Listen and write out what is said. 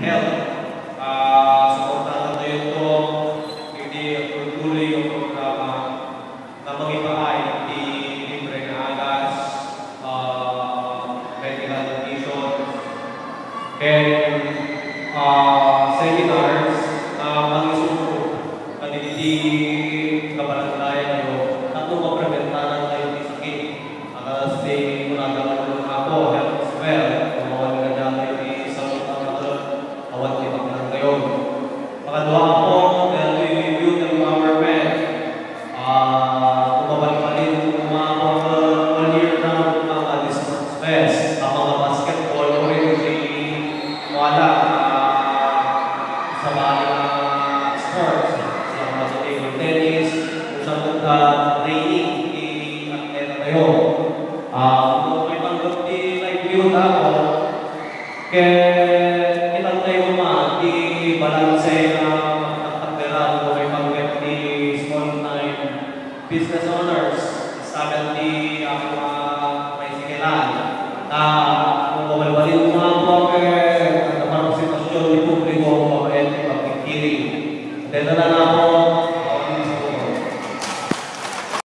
health. Suportahan tayo ito, hindi tuloy yung programa na mag-ipaay, hindi libre na agas, medical education, and seminars na mag-isupo na hindi kabalantayan nyo na kung mapreventanan tayo ng sakit. Kasi kunagawa ako, health as well, kumawan ka dyan tayo di sa awan kita ka ngayon. Makadua ako, dahil we review the empowerment. Kumabalik pa rin, kumabalik 1 year na mga sports fest, ang mga basketball, already wala sa mga sports, sa mga table tennis, kung saan training, i-atleta tayo. Kung may tanggap di livelihood ako, kaya kitang tayo di balanse na magtatagdaran kung may tanggap di small time business owners, sabi di ang mga may sikilan. Kung kabalbalin mga po, naman ang sitwasyon ni publiko, pagkikiring. Dahil na